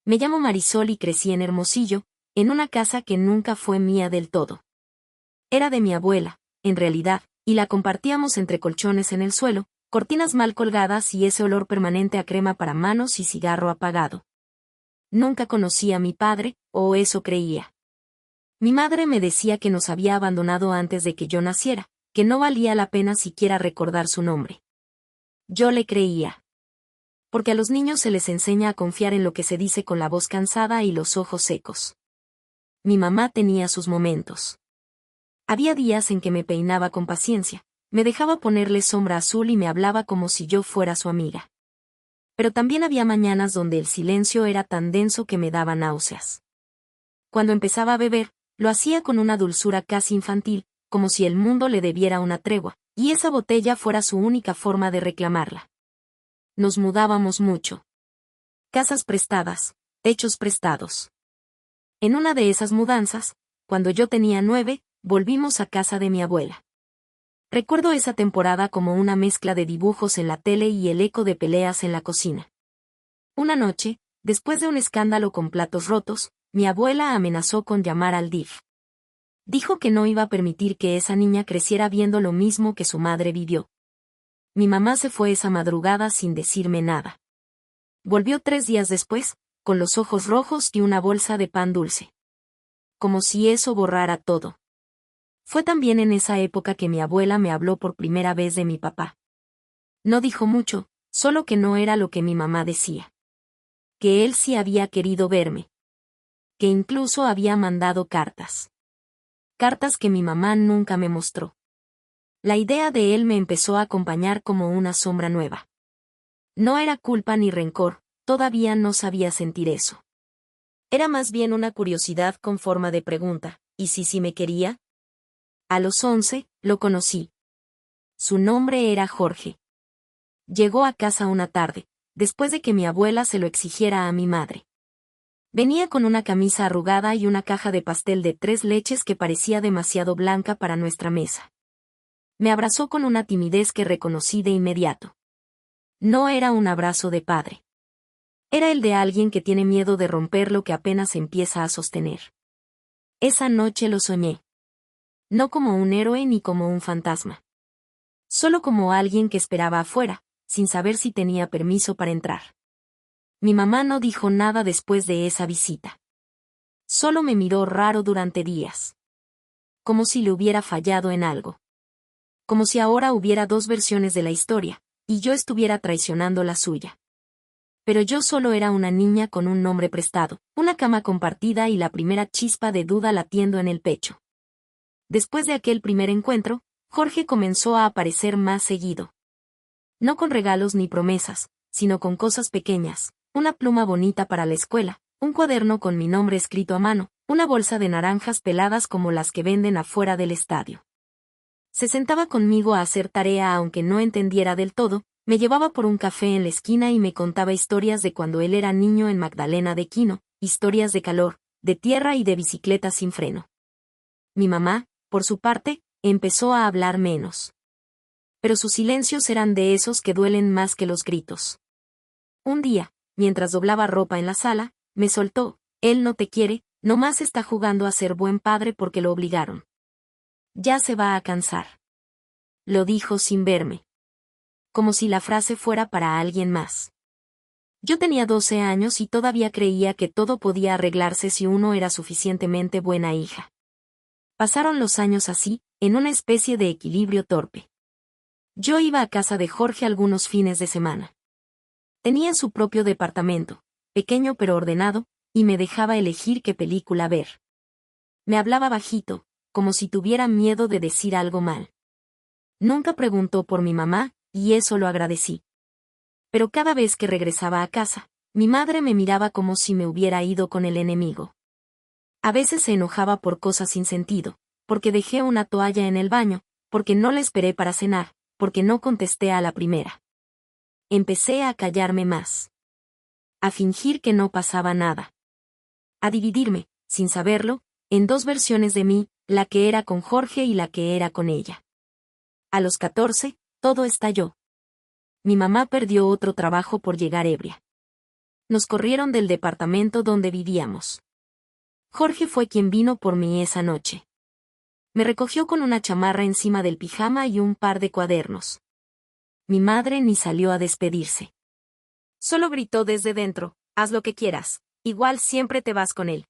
Me llamo Marisol y crecí en Hermosillo, en una casa que nunca fue mía del todo. Era de mi abuela, en realidad, y la compartíamos entre colchones en el suelo, cortinas mal colgadas y ese olor permanente a crema para manos y cigarro apagado. Nunca conocí a mi padre, o eso creía. Mi madre me decía que nos había abandonado antes de que yo naciera, que no valía la pena siquiera recordar su nombre. Yo le creía. Porque a los niños se les enseña a confiar en lo que se dice con la voz cansada y los ojos secos. Mi mamá tenía sus momentos. Había días en que me peinaba con paciencia, me dejaba ponerle sombra azul y me hablaba como si yo fuera su amiga. Pero también había mañanas donde el silencio era tan denso que me daba náuseas. Cuando empezaba a beber, lo hacía con una dulzura casi infantil, como si el mundo le debiera una tregua, y esa botella fuera su única forma de reclamarla. Nos mudábamos mucho. Casas prestadas, techos prestados. En una de esas mudanzas, cuando yo tenía 9, volvimos a casa de mi abuela. Recuerdo esa temporada como una mezcla de dibujos en la tele y el eco de peleas en la cocina. Una noche, después de un escándalo con platos rotos, mi abuela amenazó con llamar al DIF. Dijo que no iba a permitir que esa niña creciera viendo lo mismo que su madre vivió. Mi mamá se fue esa madrugada sin decirme nada. Volvió 3 días después, con los ojos rojos y una bolsa de pan dulce. Como si eso borrara todo. Fue también en esa época que mi abuela me habló por primera vez de mi papá. No dijo mucho, solo que no era lo que mi mamá decía. Que él sí había querido verme. Que incluso había mandado cartas. Cartas que mi mamá nunca me mostró. La idea de él me empezó a acompañar como una sombra nueva. No era culpa ni rencor, todavía no sabía sentir eso. Era más bien una curiosidad con forma de pregunta, ¿y si sí me quería? A los 11, lo conocí. Su nombre era Jorge. Llegó a casa una tarde, después de que mi abuela se lo exigiera a mi madre. Venía con una camisa arrugada y una caja de pastel de 3 leches que parecía demasiado blanca para nuestra mesa. Me abrazó con una timidez que reconocí de inmediato. No era un abrazo de padre. Era el de alguien que tiene miedo de romper lo que apenas empieza a sostener. Esa noche lo soñé. No como un héroe ni como un fantasma. Solo como alguien que esperaba afuera, sin saber si tenía permiso para entrar. Mi mamá no dijo nada después de esa visita. Solo me miró raro durante días. Como si le hubiera fallado en algo. Como si ahora hubiera 2 versiones de la historia, y yo estuviera traicionando la suya. Pero yo solo era una niña con un nombre prestado, una cama compartida y la primera chispa de duda latiendo en el pecho. Después de aquel primer encuentro, Jorge comenzó a aparecer más seguido. No con regalos ni promesas, sino con cosas pequeñas, una pluma bonita para la escuela, un cuaderno con mi nombre escrito a mano, una bolsa de naranjas peladas como las que venden afuera del estadio. Se sentaba conmigo a hacer tarea aunque no entendiera del todo, me llevaba por un café en la esquina y me contaba historias de cuando él era niño en Magdalena de Quino, historias de calor, de tierra y de bicicletas sin freno. Mi mamá, por su parte, empezó a hablar menos. Pero sus silencios eran de esos que duelen más que los gritos. Un día, mientras doblaba ropa en la sala, me soltó, él no te quiere, nomás está jugando a ser buen padre porque lo obligaron. Ya se va a cansar. Lo dijo sin verme. Como si la frase fuera para alguien más. Yo tenía 12 años y todavía creía que todo podía arreglarse si uno era suficientemente buena hija. Pasaron los años así, en una especie de equilibrio torpe. Yo iba a casa de Jorge algunos fines de semana. Tenía su propio departamento, pequeño pero ordenado, y me dejaba elegir qué película ver. Me hablaba bajito, como si tuviera miedo de decir algo mal. Nunca preguntó por mi mamá, y eso lo agradecí. Pero cada vez que regresaba a casa, mi madre me miraba como si me hubiera ido con el enemigo. A veces se enojaba por cosas sin sentido, porque dejé una toalla en el baño, porque no la esperé para cenar, porque no contesté a la primera. Empecé a callarme más. A fingir que no pasaba nada. A dividirme, sin saberlo, en 2 versiones de mí, la que era con Jorge y la que era con ella. A los 14, todo estalló. Mi mamá perdió otro trabajo por llegar ebria. Nos corrieron del departamento donde vivíamos. Jorge fue quien vino por mí esa noche. Me recogió con una chamarra encima del pijama y un par de cuadernos. Mi madre ni salió a despedirse. Solo gritó desde dentro: haz lo que quieras, igual siempre te vas con él.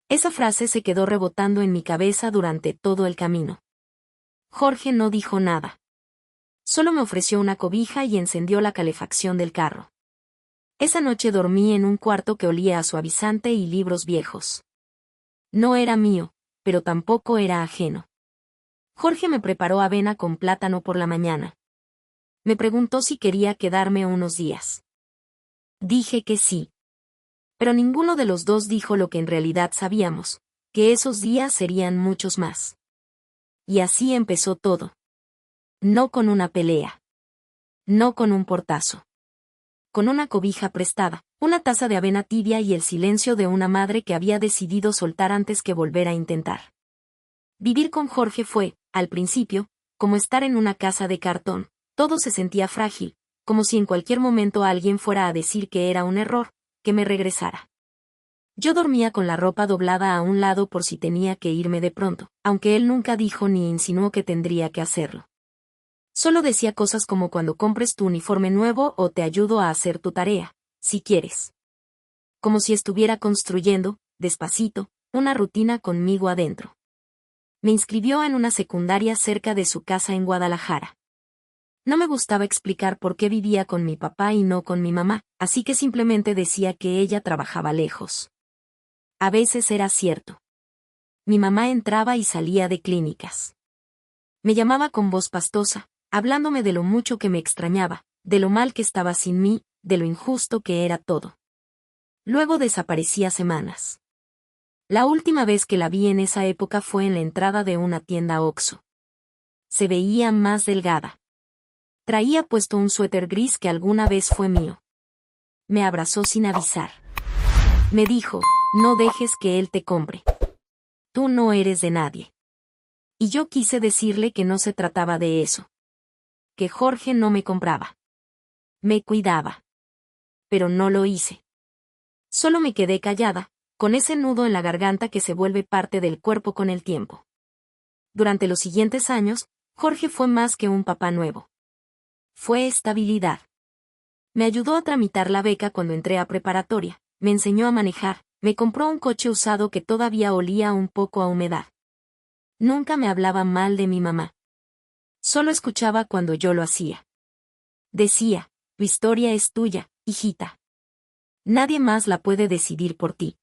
Esa frase se quedó rebotando en mi cabeza durante todo el camino. Jorge no dijo nada. Solo me ofreció una cobija y encendió la calefacción del carro. Esa noche dormí en un cuarto que olía a suavizante y libros viejos. No era mío, pero tampoco era ajeno. Jorge me preparó avena con plátano por la mañana. Me preguntó si quería quedarme unos días. Dije que sí. Pero ninguno de los dos dijo lo que en realidad sabíamos, que esos días serían muchos más. Y así empezó todo. No con una pelea. No con un portazo. Con una cobija prestada, una taza de avena tibia y el silencio de una madre que había decidido soltar antes que volver a intentar. Vivir con Jorge fue, al principio, como estar en una casa de cartón. Todo se sentía frágil, como si en cualquier momento alguien fuera a decir que era un error, que me regresara. Yo dormía con la ropa doblada a un lado por si tenía que irme de pronto, aunque él nunca dijo ni insinuó que tendría que hacerlo. Solo decía cosas como: cuando compres tu uniforme nuevo o te ayudo a hacer tu tarea, si quieres. Como si estuviera construyendo, despacito, una rutina conmigo adentro. Me inscribió en una secundaria cerca de su casa en Guadalajara. No me gustaba explicar por qué vivía con mi papá y no con mi mamá, así que simplemente decía que ella trabajaba lejos. A veces era cierto. Mi mamá entraba y salía de clínicas. Me llamaba con voz pastosa, hablándome de lo mucho que me extrañaba, de lo mal que estaba sin mí, de lo injusto que era todo. Luego desaparecía semanas. La última vez que la vi en esa época fue en la entrada de una tienda Oxxo. Se veía más delgada. Traía puesto un suéter gris que alguna vez fue mío. Me abrazó sin avisar. Me dijo: no dejes que él te compre. Tú no eres de nadie. Y yo quise decirle que no se trataba de eso. Que Jorge no me compraba. Me cuidaba. Pero no lo hice. Solo me quedé callada, con ese nudo en la garganta que se vuelve parte del cuerpo con el tiempo. Durante los siguientes años, Jorge fue más que un papá nuevo. Fue estabilidad. Me ayudó a tramitar la beca cuando entré a preparatoria, me enseñó a manejar, me compró un coche usado que todavía olía un poco a humedad. Nunca me hablaba mal de mi mamá. Solo escuchaba cuando yo lo hacía. Decía: tu historia es tuya, hijita. Nadie más la puede decidir por ti.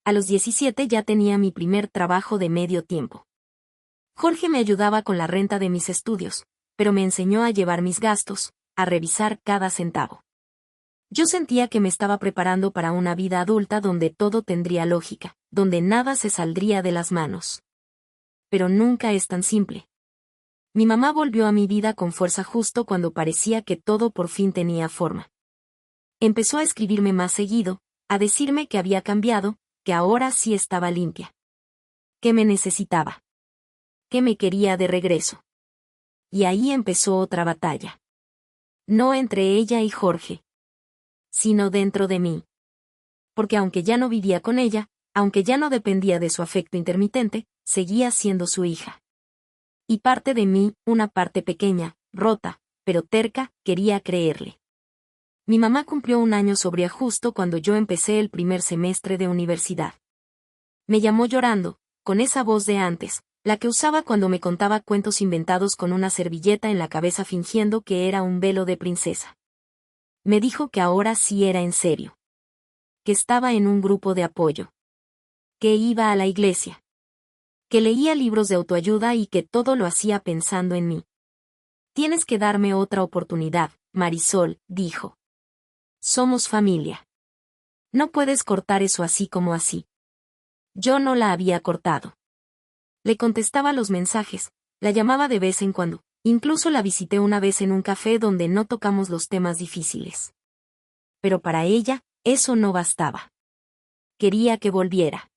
A los 17 ya tenía mi primer trabajo de medio tiempo. Jorge me ayudaba con la renta de mis estudios, pero me enseñó a llevar mis gastos, a revisar cada centavo. Yo sentía que me estaba preparando para una vida adulta donde todo tendría lógica, donde nada se saldría de las manos. Pero nunca es tan simple. Mi mamá volvió a mi vida con fuerza justo cuando parecía que todo por fin tenía forma. Empezó a escribirme más seguido, a decirme que había cambiado, que ahora sí estaba limpia. Que me necesitaba. Que me quería de regreso. Y ahí empezó otra batalla. No entre ella y Jorge, sino dentro de mí. Porque aunque ya no vivía con ella, aunque ya no dependía de su afecto intermitente, seguía siendo su hija. Y parte de mí, una parte pequeña, rota, pero terca, quería creerle. Mi mamá cumplió un año sobria justo cuando yo empecé el primer semestre de universidad. Me llamó llorando, con esa voz de antes, la que usaba cuando me contaba cuentos inventados con una servilleta en la cabeza fingiendo que era un velo de princesa. Me dijo que ahora sí era en serio. Que estaba en un grupo de apoyo. Que iba a la iglesia. Que leía libros de autoayuda y que todo lo hacía pensando en mí. Tienes que darme otra oportunidad, Marisol, dijo. Somos familia. No puedes cortar eso así como así. Yo no la había cortado. Le contestaba los mensajes, la llamaba de vez en cuando, incluso la visité una vez en un café donde no tocamos los temas difíciles. Pero para ella, eso no bastaba. Quería que volviera.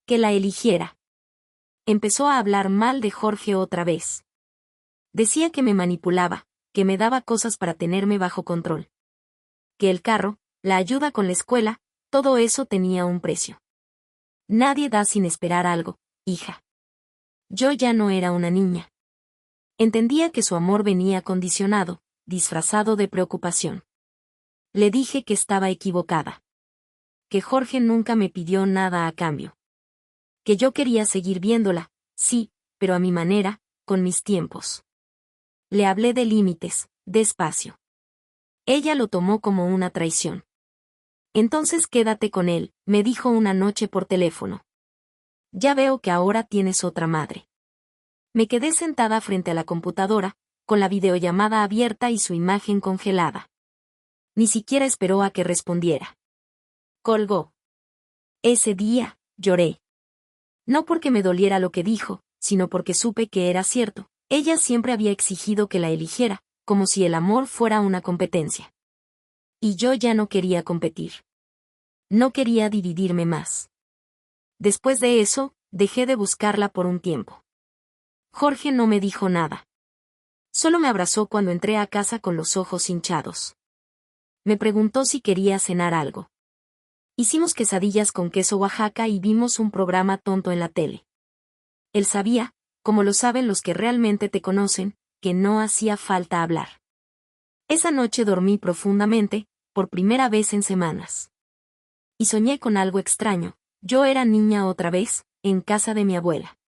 Que la eligiera. Empezó a hablar mal de Jorge otra vez. Decía que me manipulaba, que me daba cosas para tenerme bajo control. Que el carro, la ayuda con la escuela, todo eso tenía un precio. Nadie da sin esperar algo, hija. Yo ya no era una niña. Entendía que su amor venía condicionado, disfrazado de preocupación. Le dije que estaba equivocada. Que Jorge nunca me pidió nada a cambio. Que yo quería seguir viéndola, sí, pero a mi manera, con mis tiempos. Le hablé de límites, despacio. Ella lo tomó como una traición. Entonces quédate con él, me dijo una noche por teléfono. Ya veo que ahora tienes otra madre. Me quedé sentada frente a la computadora, con la videollamada abierta y su imagen congelada. Ni siquiera esperó a que respondiera. Colgó. Ese día, lloré. No porque me doliera lo que dijo, sino porque supe que era cierto. Ella siempre había exigido que la eligiera, como si el amor fuera una competencia. Y yo ya no quería competir. No quería dividirme más. Después de eso, dejé de buscarla por un tiempo. Jorge no me dijo nada. Solo me abrazó cuando entré a casa con los ojos hinchados. Me preguntó si quería cenar algo. Hicimos quesadillas con queso Oaxaca y vimos un programa tonto en la tele. Él sabía, como lo saben los que realmente te conocen, que no hacía falta hablar. Esa noche dormí profundamente, por primera vez en semanas. Y soñé con algo extraño. Yo era niña otra vez, en casa de mi abuela.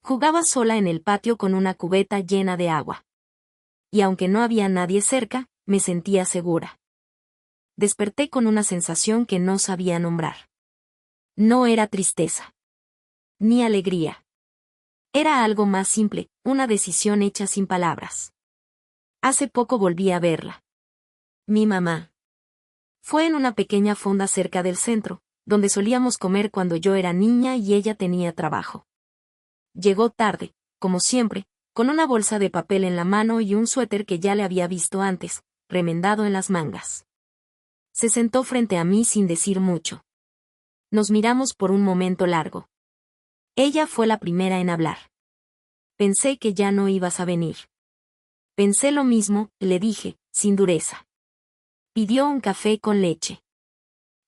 Jugaba sola en el patio con una cubeta llena de agua. Y aunque no había nadie cerca, me sentía segura. Desperté con una sensación que no sabía nombrar. No era tristeza. Ni alegría. Era algo más simple, una decisión hecha sin palabras. Hace poco volví a verla. Mi mamá. Fue en una pequeña fonda cerca del centro, donde solíamos comer cuando yo era niña y ella tenía trabajo. Llegó tarde, como siempre, con una bolsa de papel en la mano y un suéter que ya le había visto antes, remendado en las mangas. Se sentó frente a mí sin decir mucho. Nos miramos por un momento largo. Ella fue la primera en hablar. Pensé que ya no ibas a venir. Pensé lo mismo, le dije, sin dureza. Pidió un café con leche.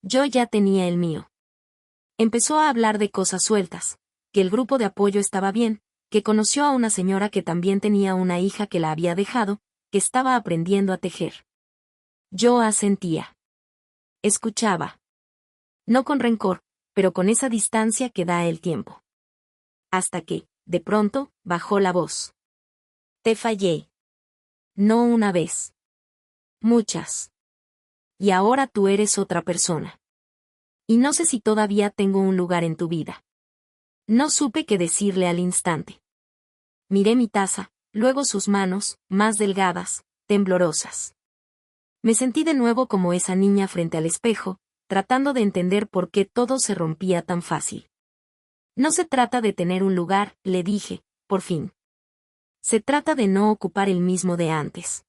Yo ya tenía el mío. Empezó a hablar de cosas sueltas, que el grupo de apoyo estaba bien, que conoció a una señora que también tenía una hija que la había dejado, que estaba aprendiendo a tejer. Yo asentía. Escuchaba. No con rencor, pero con esa distancia que da el tiempo. Hasta que, de pronto, bajó la voz. Te fallé. No una vez. Muchas. Y ahora tú eres otra persona. Y no sé si todavía tengo un lugar en tu vida. No supe qué decirle al instante. Miré mi taza, luego sus manos, más delgadas, temblorosas. Me sentí de nuevo como esa niña frente al espejo, tratando de entender por qué todo se rompía tan fácil. No se trata de tener un lugar, le dije, por fin. Se trata de no ocupar el mismo de antes.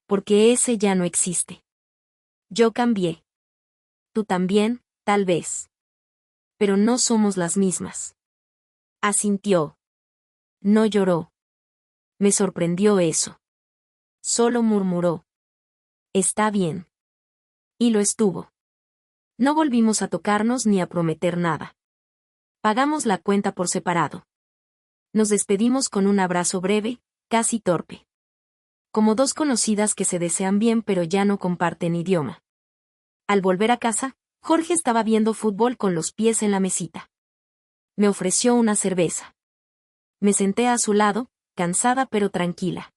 Porque ese ya no existe. Yo cambié. Tú también, tal vez. Pero no somos las mismas. Asintió. No lloró. Me sorprendió eso. Solo murmuró. Está bien. Y lo estuvo. No volvimos a tocarnos ni a prometer nada. Pagamos la cuenta por separado. Nos despedimos con un abrazo breve, casi torpe. Como dos conocidas que se desean bien pero ya no comparten idioma. Al volver a casa, Jorge estaba viendo fútbol con los pies en la mesita. Me ofreció una cerveza. Me senté a su lado, cansada pero tranquila.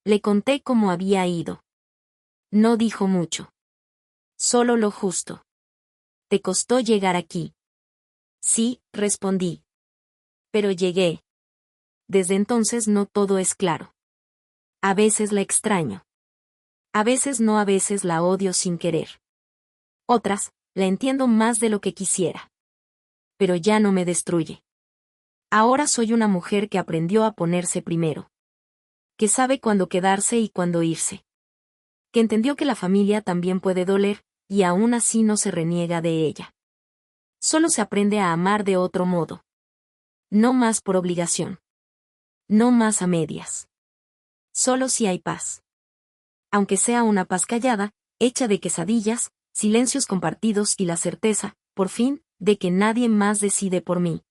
Le conté cómo había ido. No dijo mucho. Solo lo justo. ¿Te costó llegar aquí? Sí, respondí. Pero llegué. Desde entonces no todo es claro. A veces la extraño. A veces no, a veces la odio sin querer. Otras, la entiendo más de lo que quisiera. Pero ya no me destruye. Ahora soy una mujer que aprendió a ponerse primero. Que sabe cuándo quedarse y cuándo irse. Que entendió que la familia también puede doler, y aún así no se reniega de ella. Solo se aprende a amar de otro modo. No más por obligación. No más a medias. Solo si hay paz. Aunque sea una paz callada, hecha de quesadillas, silencios compartidos y la certeza, por fin, de que nadie más decide por mí.